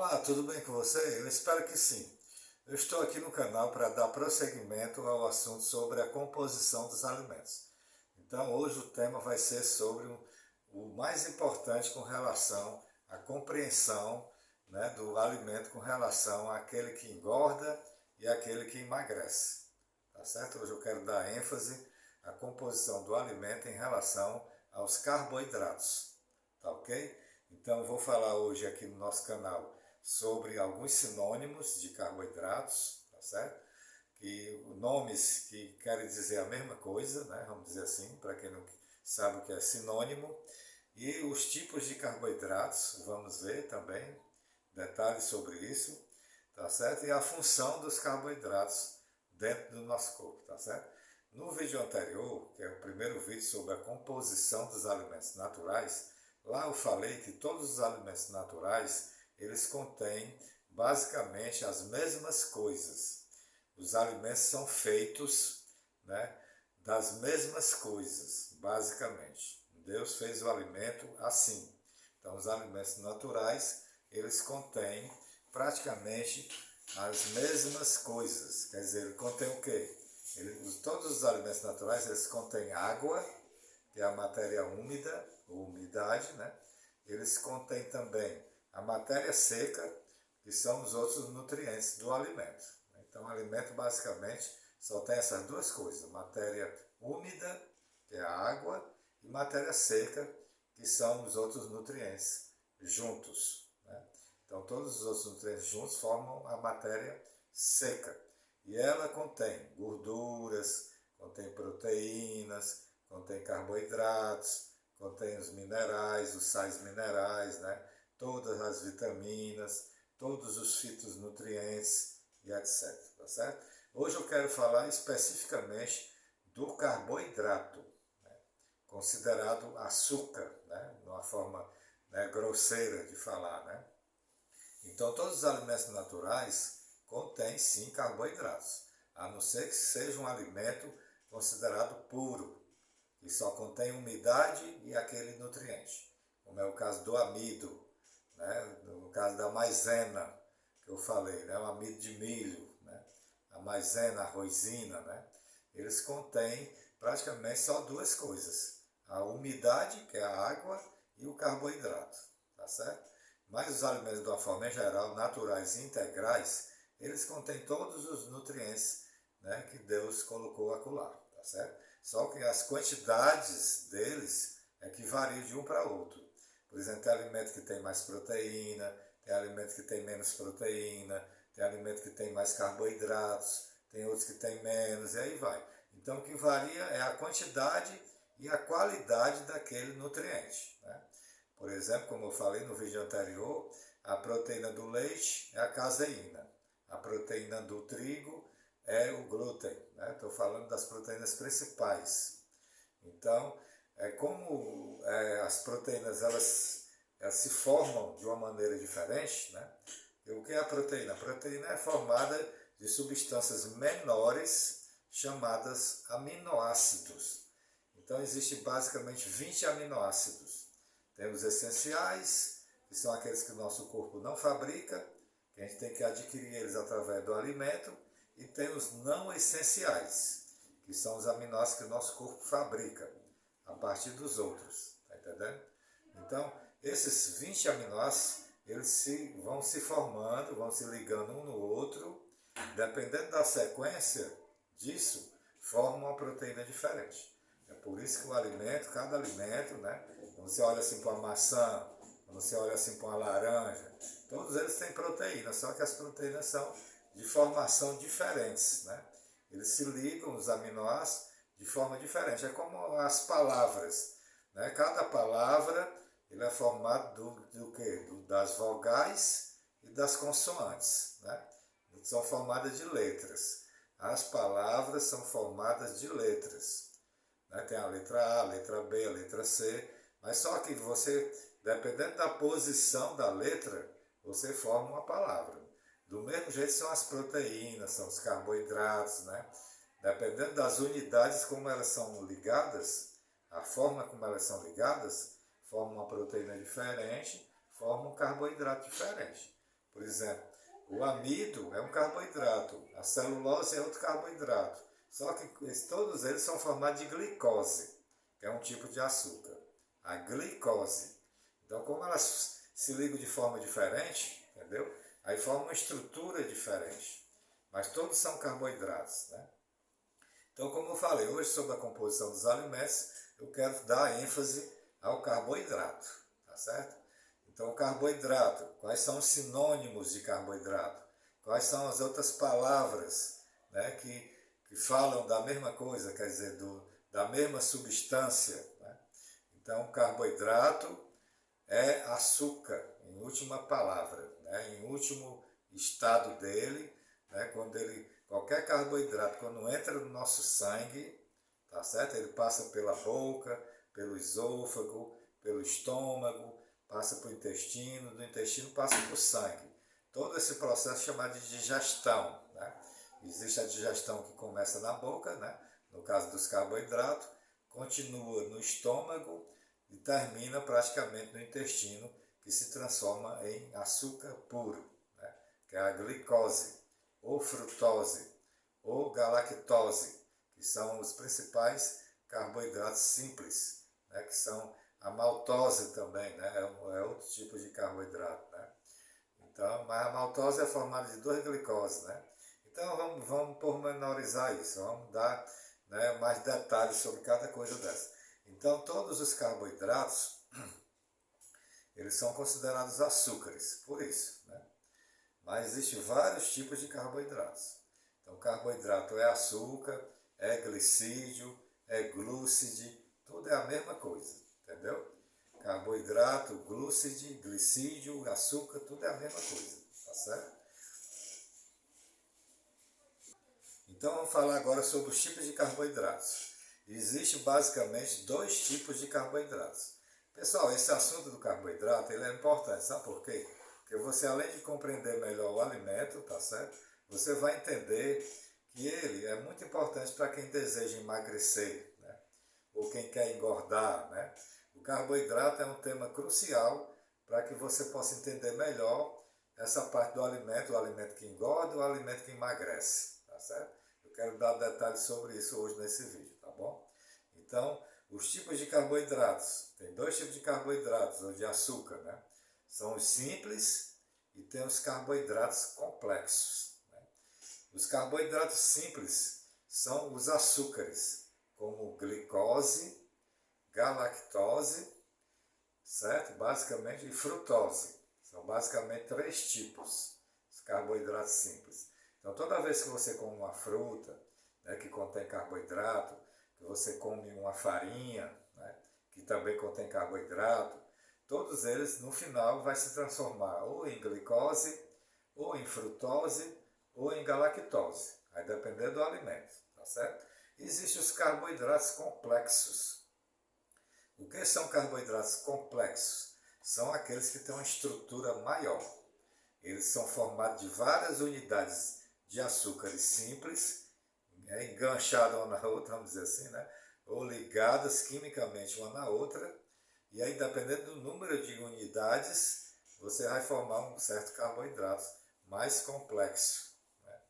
Olá, tudo bem com você? Eu espero que sim. Eu estou aqui no canal para dar prosseguimento ao assunto sobre a composição dos alimentos. Então, hoje o tema vai ser sobre o mais importante com relação à compreensão, né, do alimento com relação àquele que engorda e àquele que emagrece. Tá certo? Hoje eu quero dar ênfase à composição do alimento em relação aos carboidratos. Tá ok? Então, eu vou falar hoje aqui no nosso canal sobre alguns sinônimos de carboidratos, tá certo? Nomes que querem dizer a mesma coisa, né? Vamos dizer assim, para quem não sabe o que é sinônimo. E os tipos de carboidratos, vamos ver também, detalhes sobre isso, tá certo? E a função dos carboidratos dentro do nosso corpo, tá certo? No vídeo anterior, que é o primeiro vídeo sobre a composição dos alimentos naturais, lá eu falei que todos os alimentos naturais, eles contêm basicamente as mesmas coisas. Os alimentos são feitos, né, das mesmas coisas, basicamente. Deus fez o alimento assim. Então, os alimentos naturais, eles contêm praticamente as mesmas coisas. Quer dizer, ele contém o quê? Todos os alimentos naturais, eles contêm água, que é a matéria úmida, ou umidade, né? Eles contêm também a matéria seca, que são os outros nutrientes do alimento. Então, o alimento basicamente só tem essas duas coisas: matéria úmida, que é a água, e matéria seca, que são os outros nutrientes juntos, né? Então, todos os outros nutrientes juntos formam a matéria seca. E ela contém gorduras, contém proteínas, contém carboidratos, contém os minerais, os sais minerais, né? Todas as vitaminas, todos os fitonutrientes e etc. Tá certo? Hoje eu quero falar especificamente do carboidrato, né? Considerado açúcar, né? De uma forma, né, grosseira de falar, né? Então, todos os alimentos naturais contêm sim carboidratos, a não ser que seja um alimento considerado puro, que só contém umidade e aquele nutriente, como é o caso do amido, né? No caso da maisena, que eu falei, né? O amido de milho, né? A maisena, a arrozina, né? Eles contêm praticamente só duas coisas: a umidade, que é a água, e o carboidrato, tá certo? Mas os alimentos, de uma forma geral, naturais e integrais, eles contêm todos os nutrientes, né, que Deus colocou acolá, tá certo? Só que as quantidades deles é que variam de um para outro. Por exemplo, tem alimento que tem mais proteína, tem alimento que tem menos proteína, tem alimento que tem mais carboidratos, tem outros que tem menos, e aí vai. Então, o que varia é a quantidade e a qualidade daquele nutriente, né? Por exemplo, como eu falei no vídeo anterior, a proteína do leite é a caseína, a proteína do trigo é o glúten, né? Estou falando das proteínas principais. Então, as proteínas elas se formam de uma maneira diferente, né? E o que é a proteína? A proteína é formada de substâncias menores chamadas aminoácidos. Então, existe basicamente 20 aminoácidos. Tem os essenciais, que são aqueles que o nosso corpo não fabrica, que a gente tem que adquirir eles através do alimento, e tem os não essenciais, que são os aminoácidos que o nosso corpo fabrica, a partir dos outros, tá entendendo? Então, esses 20 aminoácidos, eles vão se formando, vão se ligando um no outro, dependendo da sequência disso, formam uma proteína diferente. É por isso que o alimento, cada alimento, né? Quando você olha assim para uma maçã, quando você olha assim para uma laranja, todos eles têm proteína, só que as proteínas são de formação diferentes, né? Eles se ligam, os aminoácidos, de forma diferente. É como as palavras, né? Cada palavra ele é formado do quê? Das vogais e das consoantes, né? São formadas de letras. As palavras são formadas de letras. Tem a letra A, a letra B, a letra C, mas só que você, dependendo da posição da letra, você forma uma palavra. Do mesmo jeito são as proteínas, são os carboidratos, né? Dependendo das unidades como elas são ligadas, a forma como elas são ligadas, forma uma proteína diferente, forma um carboidrato diferente. Por exemplo, o amido é um carboidrato, a celulose é outro carboidrato. Só que todos eles são formados de glicose, que é um tipo de açúcar. A glicose. Então, como elas se ligam de forma diferente, entendeu? Aí forma uma estrutura diferente. Mas todos são carboidratos, né? Então, como eu falei hoje sobre a composição dos alimentos, eu quero dar ênfase ao carboidrato, tá certo? Então, o carboidrato, quais são os sinônimos de carboidrato? Quais são as outras palavras, né, que falam da mesma coisa, quer dizer, da mesma substância, né? Então, carboidrato é açúcar, em última palavra, né, em último estado dele, né, qualquer carboidrato, quando entra no nosso sangue, tá certo? Ele passa pela boca, pelo esôfago, pelo estômago, passa para o intestino, do intestino passa para o sangue. Todo esse processo é chamado de digestão, né? Existe a digestão que começa na boca, né? No caso dos carboidratos, continua no estômago e termina praticamente no intestino, que se transforma em açúcar puro, né? Que é a glicose, ou frutose, ou galactose, que são os principais carboidratos simples, né? Que são a maltose também, né? É outro tipo de carboidrato, né? Então, mas a maltose é formada de duas glicoses, né? Então vamos pormenorizar isso, vamos dar, né, mais detalhes sobre cada coisa dessa. Então todos os carboidratos, eles são considerados açúcares, por isso, né? Mas existem vários tipos de carboidratos. Então carboidrato é açúcar, é glicídio, é glúcide, tudo é a mesma coisa, entendeu? Carboidrato, glúcide, glicídio, açúcar, tudo é a mesma coisa, tá certo? Então vamos falar agora sobre os tipos de carboidratos. Existem basicamente dois tipos de carboidratos. Pessoal, esse assunto do carboidrato ele é importante, sabe por quê? Porque você, além de compreender melhor o alimento, tá certo? Você vai entender que ele é muito importante para quem deseja emagrecer, né? Ou quem quer engordar, né? O carboidrato é um tema crucial para que você possa entender melhor essa parte do alimento, o alimento que engorda e o alimento que emagrece, tá certo? Eu quero dar detalhes sobre isso hoje nesse vídeo, tá bom? Então, os tipos de carboidratos. Tem dois tipos de carboidratos, ou de açúcar, né? São os simples e tem os carboidratos complexos, né? Os carboidratos simples são os açúcares, como glicose, galactose, certo? Basicamente, e frutose. São basicamente três tipos de carboidratos simples. Então, toda vez que você come uma fruta, né, que contém carboidrato, que você come uma farinha, né, que também contém carboidrato, todos eles no final vai se transformar ou em glicose, ou em frutose, ou em galactose. Vai depender do alimento, tá certo? Existem os carboidratos complexos. O que são carboidratos complexos? São aqueles que têm uma estrutura maior. Eles são formados de várias unidades de açúcares simples, enganchadas uma na outra, vamos dizer assim, né? Ou ligadas quimicamente uma na outra. E aí, dependendo do número de unidades, você vai formar um certo carboidrato mais complexo, né?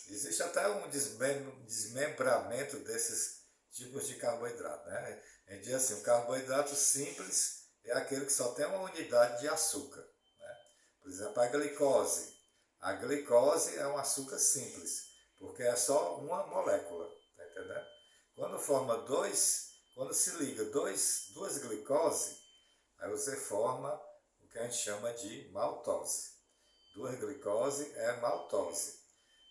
Existe até um desmembramento desses tipos de carboidrato, né? A gente diz assim, o carboidrato simples é aquele que só tem uma unidade de açúcar, né? Por exemplo, a glicose. A glicose é um açúcar simples, porque é só uma molécula, tá entendendo? Quando se liga duas glicose, aí você forma o que a gente chama de maltose. Duas glicose é maltose.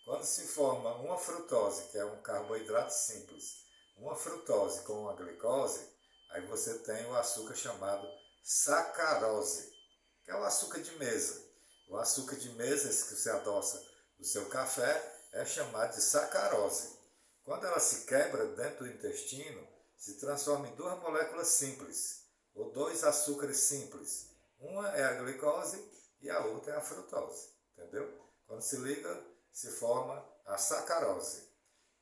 Quando se forma uma frutose, que é um carboidrato simples, uma frutose com uma glicose, aí você tem o açúcar chamado sacarose, que é o açúcar de mesa. O açúcar de mesa, esse que você adoça no seu café, é chamado de sacarose. Quando ela se quebra dentro do intestino, se transforma em duas moléculas simples, ou dois açúcares simples. Uma é a glicose e a outra é a frutose, entendeu? Quando se liga, se forma a sacarose,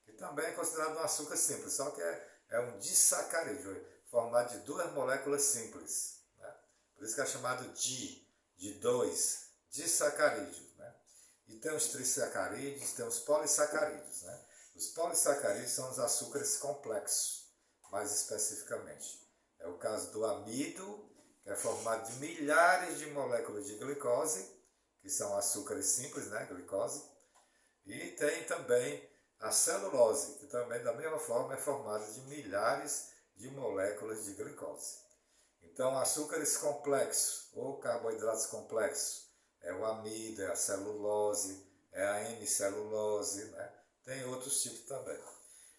que também é considerado um açúcar simples, só que é um disacarídeo, formado de duas moléculas simples, né? Por isso que é chamado de dois, disacarídeos, né? E tem os trissacarídeos, tem os polissacarídeos, né? Os polissacarídeos são os açúcares complexos, mais especificamente. É o caso do amido, que é formado de milhares de moléculas de glicose, que são açúcares simples, né? Glicose. E tem também a celulose, que também da mesma forma é formada de milhares de moléculas de glicose. Então, açúcares complexos ou carboidratos complexos é o amido, é a celulose, é a hemicelulose, né? Tem outros tipos também.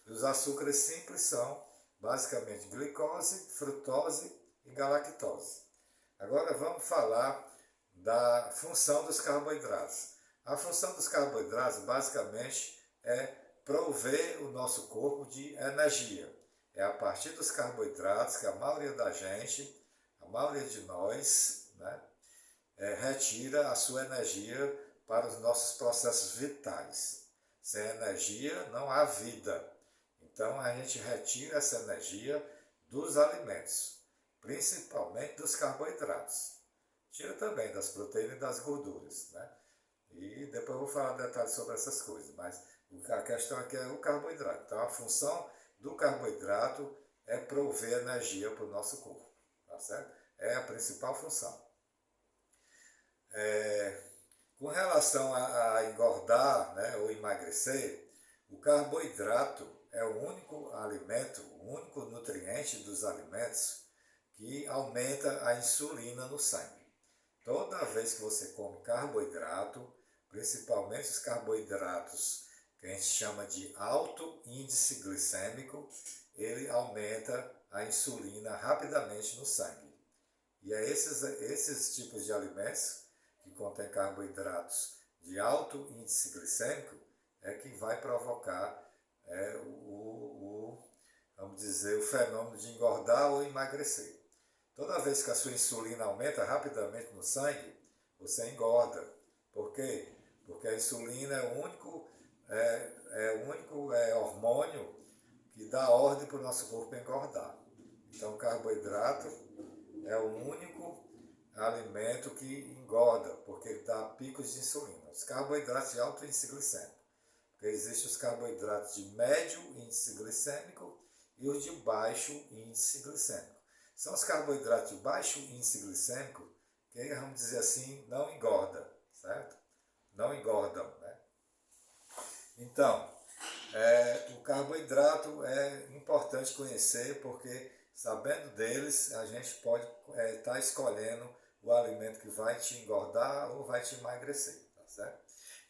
E os açúcares simples são basicamente glicose, frutose e galactose. Agora vamos falar da função dos carboidratos. A função dos carboidratos basicamente é prover o nosso corpo de energia. É a partir dos carboidratos que a maioria da gente, a maioria de nós, né, retira a sua energia para os nossos processos vitais. Sem energia não há vida. Então a gente retira essa energia dos alimentos, principalmente dos carboidratos. Tira também das proteínas e das gorduras, né? E depois eu vou falar detalhes sobre essas coisas, mas a questão aqui é o carboidrato. Então a função do carboidrato é prover energia para o nosso corpo, tá certo? É a principal função. Com relação a engordar, né, ou emagrecer, o carboidrato é o único alimento, o único nutriente dos alimentos que aumenta a insulina no sangue. Toda vez que você come carboidrato, principalmente os carboidratos que a gente chama de alto índice glicêmico, ele aumenta a insulina rapidamente no sangue. E é esses tipos de alimentos que contêm carboidratos de alto índice glicêmico é que vai provocar vamos dizer, o fenômeno de engordar ou emagrecer. Toda vez que a sua insulina aumenta rapidamente no sangue, você engorda. Por quê? Porque a insulina é o único hormônio que dá ordem para o nosso corpo engordar. Então, o carboidrato é o único alimento que engorda, porque ele dá picos de insulina. Os carboidratos de alto índice glicêmico. Porque existem os carboidratos de médio índice glicêmico e os de baixo índice glicêmico. São os carboidratos de baixo índice glicêmico que, vamos dizer assim, não engorda, certo? Não engordam, né? Então, o carboidrato é importante conhecer porque, sabendo deles, a gente pode estar escolhendo o alimento que vai te engordar ou vai te emagrecer, tá certo?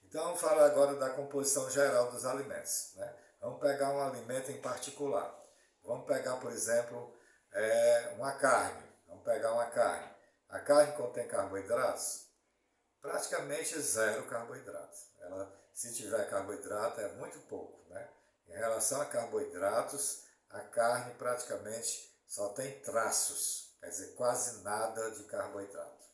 Então, vamos falar agora da composição geral dos alimentos, né? Vamos pegar um alimento em particular. Vamos pegar, por exemplo, uma carne. Vamos pegar uma carne. A carne contém carboidratos? Praticamente zero carboidratos. Se tiver carboidrato, é muito pouco, né? Em relação a carboidratos, a carne praticamente só tem traços, quer dizer, quase nada de carboidrato,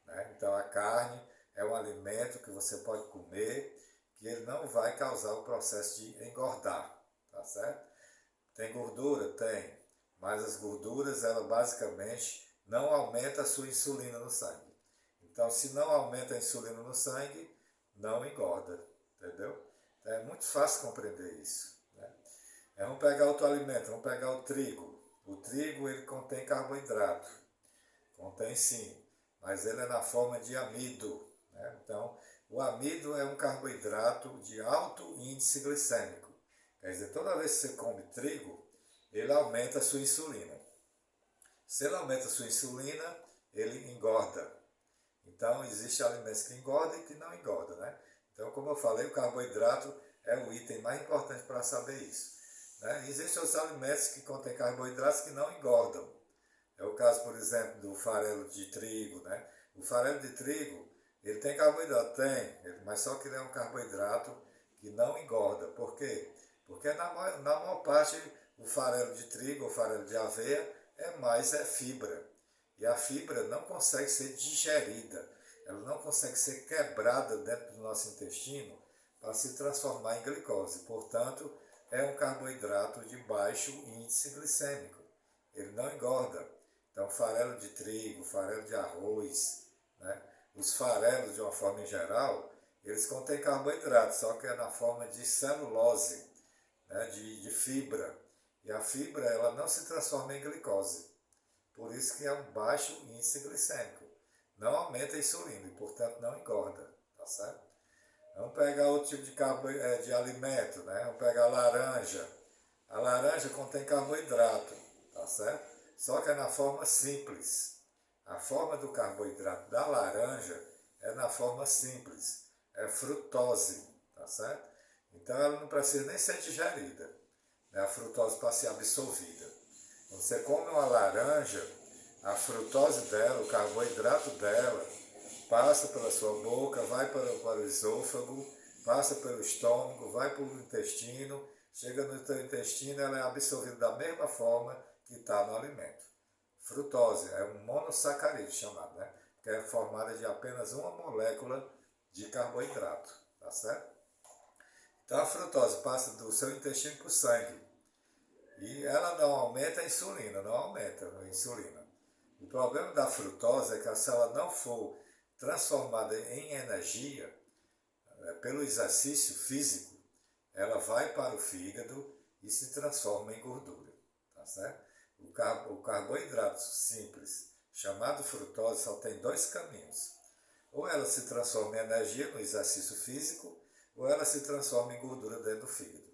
né? Então a carne é um alimento que você pode comer, que ele não vai causar o processo de engordar, tá certo? Tem gordura? Tem, mas as gorduras, ela basicamente não aumenta a sua insulina no sangue. Então, se não aumenta a insulina no sangue, não engorda, entendeu? Então, é muito fácil compreender isso, né? Vamos pegar outro alimento, vamos pegar o trigo. O trigo, ele contém carboidrato, contém sim, mas ele é na forma de amido, né? Então, o amido é um carboidrato de alto índice glicêmico. Quer dizer, toda vez que você come trigo, ele aumenta a sua insulina. Se ele aumenta a sua insulina, ele engorda. Então, existem alimentos que engordam e que não engordam, né? Então, como eu falei, o carboidrato é o item mais importante para saber isso, né? Existem outros alimentos que contêm carboidratos que não engordam. É o caso, por exemplo, do farelo de trigo, né? O farelo de trigo, ele tem carboidrato? Tem, mas só que ele é um carboidrato que não engorda. Por quê? Porque na maior parte o farelo de trigo ou farelo de aveia é fibra. E a fibra não consegue ser digerida, ela não consegue ser quebrada dentro do nosso intestino para se transformar em glicose. Portanto, é um carboidrato de baixo índice glicêmico. Ele não engorda. Então, farelo de trigo, farelo de arroz, né? os farelos de uma forma em geral, eles contêm carboidrato, só que é na forma de celulose, né, de fibra. E a fibra ela não se transforma em glicose. Por isso que é um baixo índice glicêmico. Não aumenta a insulina e, portanto, não engorda. Tá certo? Vamos pegar outro tipo de alimento, né? Vamos pegar a laranja. A laranja contém carboidrato, tá certo? Só que é na forma simples. A forma do carboidrato da laranja é na forma simples. É frutose, tá certo? Então ela não precisa nem ser digerida, né? A frutose para ser absorvida. Você come uma laranja, a frutose dela, o carboidrato dela, passa pela sua boca, vai para o esôfago, passa pelo estômago, vai para o intestino, chega no teu intestino, ela é absorvida da mesma forma que está no alimento. Frutose é um monossacarídeo chamado, né? Que é formada de apenas uma molécula de carboidrato, tá certo? Então a frutose passa do seu intestino para o sangue e ela não aumenta a insulina, não aumenta a insulina. O problema da frutose é que se ela não for transformada em energia pelo exercício físico, ela vai para o fígado e se transforma em gordura, tá certo? O carboidrato simples, chamado frutose, só tem dois caminhos. Ou ela se transforma em energia no exercício físico, ou ela se transforma em gordura dentro do fígado.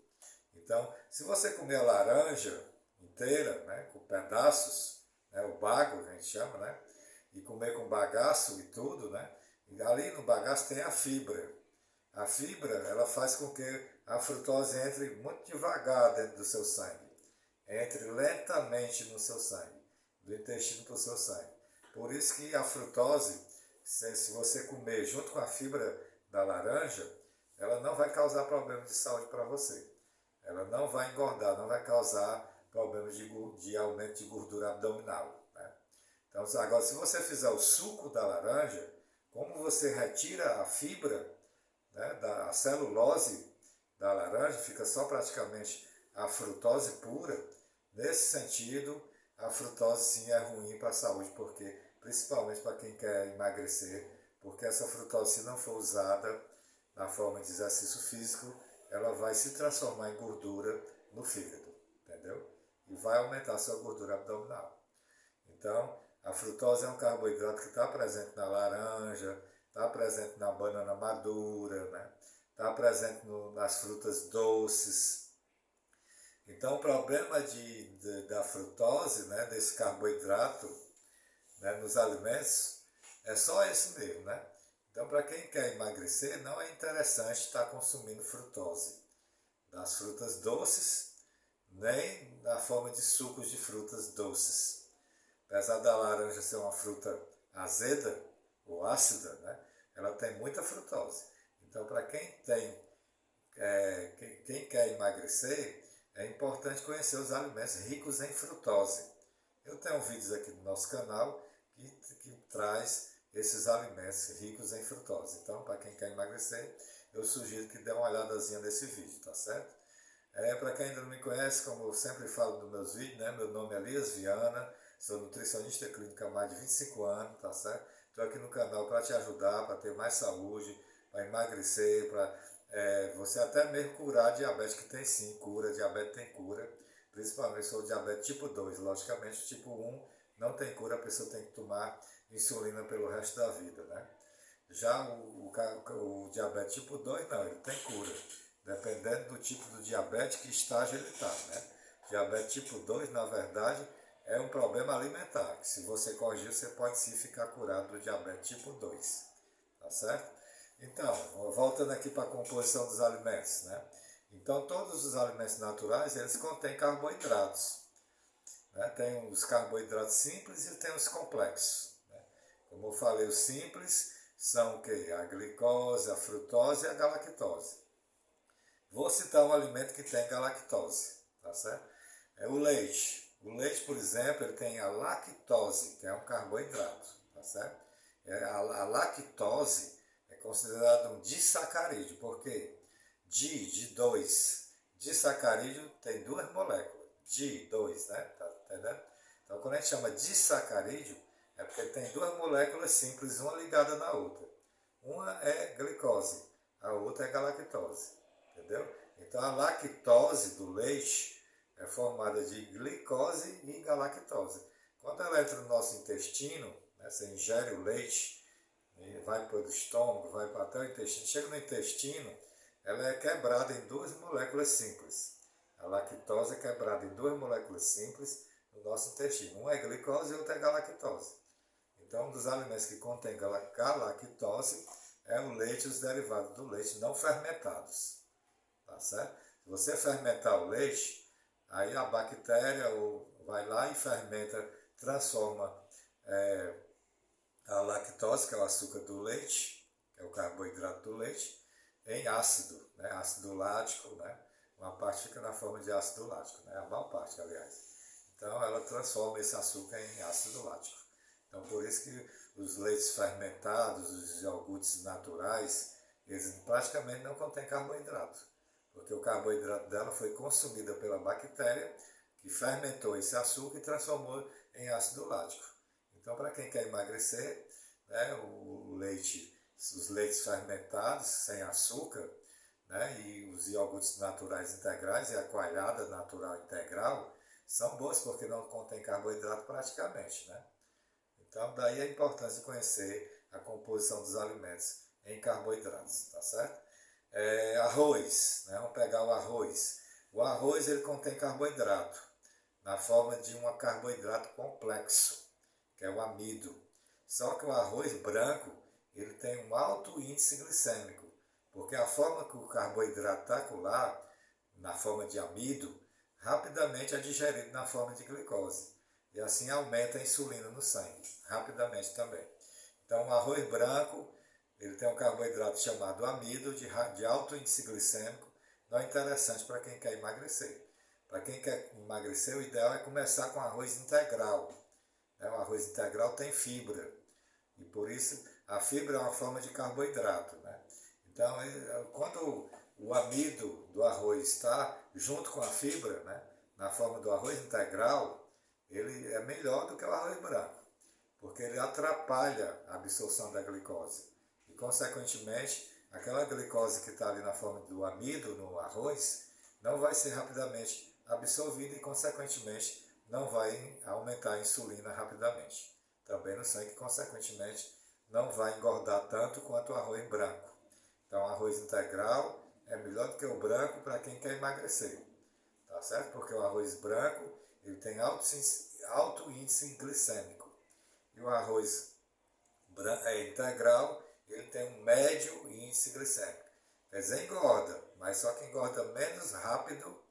Então, se você comer a laranja inteira, né, com pedaços, né, o bago que a gente chama, né, e comer com bagaço e tudo, né, e ali no bagaço tem a fibra. A fibra, ela faz com que a frutose entre muito devagar dentro do seu sangue. Entre lentamente no seu sangue, do intestino para o seu sangue. Por isso que a frutose, se você comer junto com a fibra da laranja, ela não vai causar problemas de saúde para você. Ela não vai engordar, não vai causar problemas de aumento de gordura abdominal. Né? Então, agora, se você fizer o suco da laranja, como você retira a fibra, né, a celulose da laranja, fica só praticamente a frutose pura. Nesse sentido, a frutose sim é ruim para a saúde, porque principalmente para quem quer emagrecer, porque essa frutose, se não for usada na forma de exercício físico, ela vai se transformar em gordura no fígado, entendeu? E vai aumentar a sua gordura abdominal. Então, a frutose é um carboidrato que está presente na laranja, está presente na banana madura, né? Está presente nas frutas doces. Então, o problema da frutose, né, desse carboidrato, né, nos alimentos, é só esse mesmo, né? Então, para quem quer emagrecer, não é interessante estar consumindo frutose das frutas doces, nem na forma de sucos de frutas doces. Apesar da laranja ser uma fruta azeda ou ácida, né, ela tem muita frutose. Então, para quem quer emagrecer, é importante conhecer os alimentos ricos em frutose. Eu tenho vídeos aqui no nosso canal que traz esses alimentos ricos em frutose. Então, para quem quer emagrecer, eu sugiro que dê uma olhadazinha nesse vídeo, tá certo? Para quem ainda não me conhece, como eu sempre falo nos meus vídeos, né, meu nome é Elias Viana, sou nutricionista clínico há mais de 25 anos, tá certo? Estou aqui no canal para te ajudar, para ter mais saúde, para emagrecer, para você até mesmo curar diabetes, que tem sim cura, diabetes tem cura, principalmente se for diabetes tipo 2, logicamente tipo 1 não tem cura, a pessoa tem que tomar insulina pelo resto da vida, né? Já o diabetes tipo 2 não, ele tem cura, dependendo do tipo do diabetes, que estágio ele está, né? Diabetes tipo 2, na verdade, é um problema alimentar, que se você corrigir, você pode sim ficar curado do diabetes tipo 2, tá certo? Então, voltando aqui para a composição dos alimentos, né? Então, todos os alimentos naturais, eles contêm carboidratos, né? Tem os carboidratos simples e tem os complexos, né? Como eu falei, os simples são o quê? A glicose, a frutose e a galactose. Vou citar um alimento que tem galactose, tá certo? É o leite. O leite, por exemplo, ele tem a lactose, que é um carboidrato, tá certo? A lactose é considerado um disacarídeo, porque de 2, disacarídeo tem duas moléculas, de 2, né? Tá entendendo? Então, quando a gente chama disacarídeo, É porque tem duas moléculas simples, uma ligada na outra. Uma é glicose, a outra é galactose, entendeu? Então a lactose do leite é formada de glicose e galactose. Quando ela entra no nosso intestino, né, você ingere o leite, vai para o estômago, vai para até o intestino, chega no intestino, ela é quebrada em duas moléculas simples. A lactose é quebrada em duas moléculas simples no nosso intestino. Uma é glicose e outra é galactose. Então, um dos alimentos que contém galactose é o leite e os derivados do leite não fermentados. Tá certo? Se você fermentar o leite, aí a bactéria vai lá e fermenta, transforma a lactose, que é o açúcar do leite, que é o carboidrato do leite, em ácido, né? Ácido lático, né? Uma parte fica na forma de ácido lático, né? A maior parte, aliás. Então ela transforma esse açúcar em ácido lático. Então por isso que os leites fermentados, os iogurtes naturais, eles praticamente não contêm carboidrato, porque o carboidrato dela foi consumido pela bactéria que fermentou esse açúcar e transformou em ácido lático. Então, para quem quer emagrecer, né, os leites fermentados sem açúcar, né, e os iogurtes naturais integrais e a coalhada natural integral são boas porque não contém carboidrato praticamente, né? Então, daí a importância de conhecer a composição dos alimentos em carboidratos, tá certo? Arroz, né? Vamos pegar o arroz. O arroz ele contém carboidrato na forma de um carboidrato complexo, que é o amido. Só que o arroz branco ele tem um alto índice glicêmico, porque a forma que o carboidrato está lá, na forma de amido, rapidamente é digerido na forma de glicose. E assim aumenta a insulina no sangue, rapidamente também. Então o arroz branco ele tem um carboidrato chamado amido, de alto índice glicêmico, não é interessante para quem quer emagrecer. Para quem quer emagrecer, o ideal é começar com arroz integral. O arroz integral tem fibra, e por isso a fibra é uma forma de carboidrato. Né? Então, quando o amido do arroz está junto com a fibra, né, na forma do arroz integral, ele é melhor do que o arroz branco, porque ele atrapalha a absorção da glicose. E, consequentemente, aquela glicose que está ali na forma do amido no arroz não vai ser rapidamente absorvida e, consequentemente, não vai aumentar a insulina rapidamente. Também no sangue, consequentemente, não vai engordar tanto quanto o arroz branco. Então, o arroz integral é melhor do que o branco para quem quer emagrecer. Tá certo? Porque o arroz branco ele tem alto índice glicêmico. E o arroz integral ele tem um médio índice glicêmico. Quer dizer, engorda, mas só que engorda menos rápido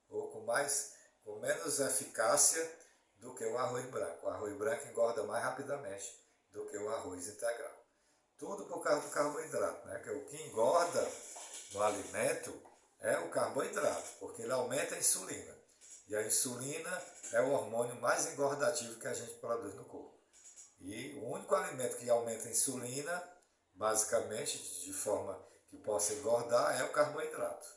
ou com menos eficácia do que o arroz branco. O arroz branco engorda mais rapidamente do que o arroz integral. Tudo por causa do carboidrato, né? Que o que engorda no alimento é o carboidrato, porque ele aumenta a insulina. E a insulina é o hormônio mais engordativo que a gente produz no corpo. E o único alimento que aumenta a insulina, basicamente, de forma que possa engordar, é o carboidrato.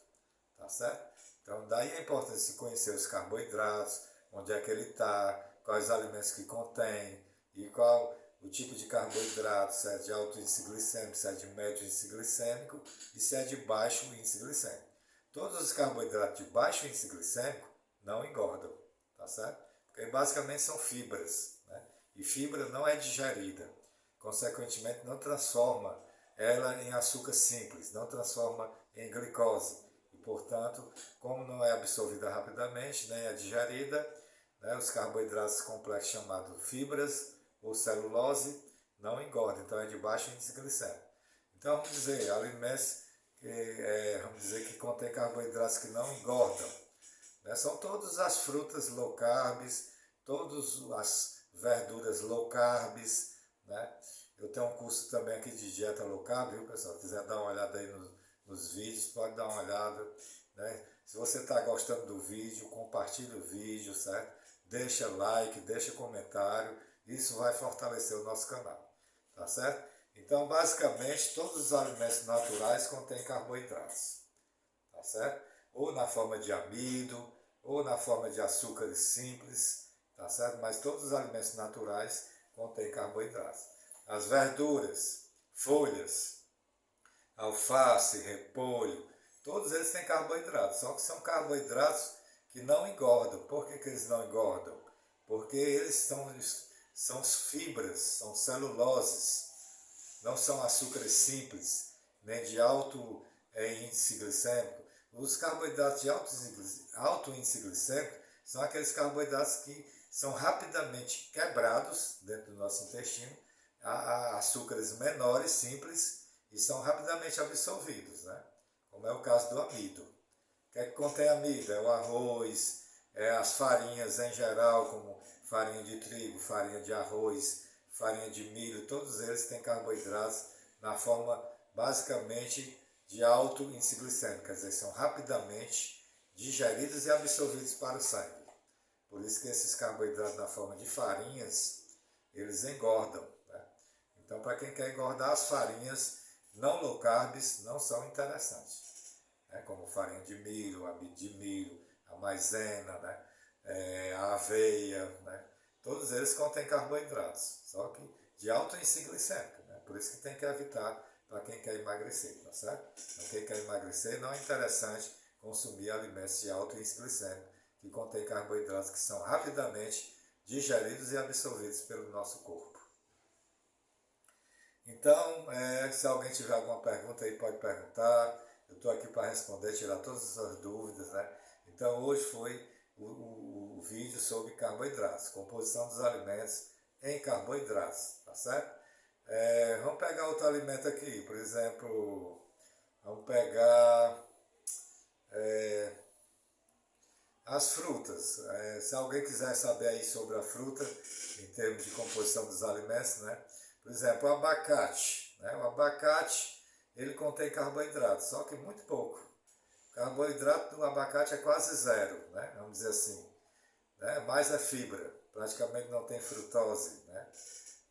Tá certo? Então, daí a importância de conhecer os carboidratos, onde é que ele está, quais alimentos que contém e qual o tipo de carboidrato, se é de alto índice glicêmico, se é de médio índice glicêmico e se é de baixo índice glicêmico. Todos os carboidratos de baixo índice glicêmico não engordam, tá certo? Porque basicamente são fibras, né? E fibra não é digerida, consequentemente não transforma ela em açúcar simples, não transforma em glicose. E, portanto, como não é absorvida rapidamente, nem é digerida, né, os carboidratos complexos chamados fibras ou celulose não engordam, então é de baixo índice glicêmico. Então, vamos dizer, alimentos que contêm carboidratos que não engordam, né, são todas as frutas low carbs, todas as verduras low carbs, né? Eu tenho um curso também aqui de dieta low carb, viu, pessoal? Se quiser dar uma olhada aí nos vídeos, pode dar uma olhada, né? Se você está gostando do vídeo, compartilhe o vídeo, certo? Deixa like, deixa comentário, isso vai fortalecer o nosso canal, tá certo? Então, basicamente, todos os alimentos naturais contêm carboidratos, tá certo? Ou na forma de amido, ou na forma de açúcares simples, tá certo? Mas todos os alimentos naturais contém carboidratos. As verduras, folhas, alface, repolho, todos eles têm carboidratos, só que são carboidratos que não engordam. Por que eles não engordam? Porque eles são fibras, são celuloses, não são açúcares simples, nem de alto índice glicêmico. Os carboidratos de alto índice glicêmico são aqueles carboidratos que são rapidamente quebrados dentro do nosso intestino a açúcares menores, simples, e são rapidamente absorvidos, né? Como é o caso do amido. O que é que contém amido? É o arroz, as farinhas em geral, como farinha de trigo, farinha de arroz, farinha de milho, todos eles têm carboidratos na forma basicamente de alto índice glicêmico, quer dizer, são rapidamente digeridos e absorvidos para o sangue. Por isso que esses carboidratos na forma de farinhas, eles engordam, né? Então, para quem quer engordar, as farinhas não low carbs não são interessantes, né? Como farinha de milho, amido de milho, a maisena, né? A aveia, né? Todos eles contêm carboidratos, só que de alto índice glicêmico, né? Por isso que tem que evitar para quem quer emagrecer, tá certo? Para quem quer emagrecer, não é interessante consumir alimentos de alto índice glicêmico que contêm carboidratos que são rapidamente digeridos e absorvidos pelo nosso corpo. Então, se alguém tiver alguma pergunta aí, pode perguntar. Eu estou aqui para responder, tirar todas as suas dúvidas, né? Então, hoje foi o vídeo sobre carboidratos, composição dos alimentos em carboidratos, tá certo? Vamos pegar outro alimento aqui, por exemplo, vamos pegar as frutas. Se alguém quiser saber aí sobre a fruta, em termos de composição dos alimentos, né? Por exemplo, o abacate, né? O abacate, ele contém carboidrato, só que muito pouco. O carboidrato do abacate é quase zero, né? Vamos dizer assim, né? Mais é fibra, praticamente não tem frutose, né?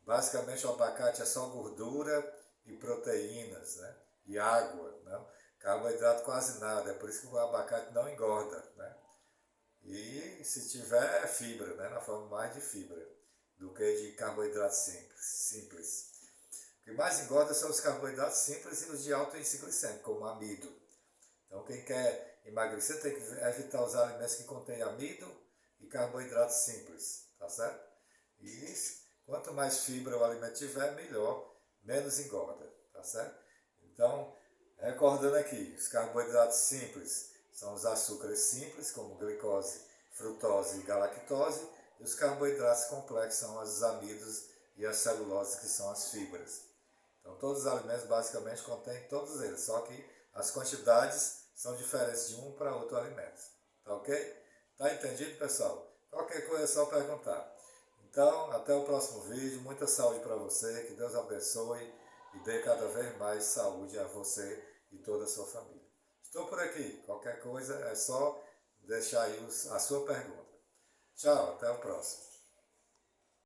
Basicamente o abacate é só gordura e proteínas, né? E água, né? Carboidrato quase nada, é por isso que o abacate não engorda, né? E se tiver é fibra, né? Na forma mais de fibra do que de carboidrato simples. O que mais engorda são os carboidratos simples e os de alto índice glicêmico, como amido. Então quem quer emagrecer tem que evitar os alimentos que contêm amido e carboidratos simples, tá certo? E quanto mais fibra o alimento tiver, melhor, menos engorda, tá certo? Então, recordando aqui, os carboidratos simples são os açúcares simples, como glicose, frutose e galactose, e os carboidratos complexos são os amidos e as celuloses, que são as fibras. Então, todos os alimentos basicamente contêm todos eles, só que as quantidades são diferentes de um para outro alimento. Tá ok? Tá entendido, pessoal? Qualquer coisa é só perguntar. Então, até o próximo vídeo. Muita saúde para você, que Deus abençoe e dê cada vez mais saúde a você e toda a sua família. Estou por aqui. Qualquer coisa é só deixar aí a sua pergunta. Tchau, até o próximo.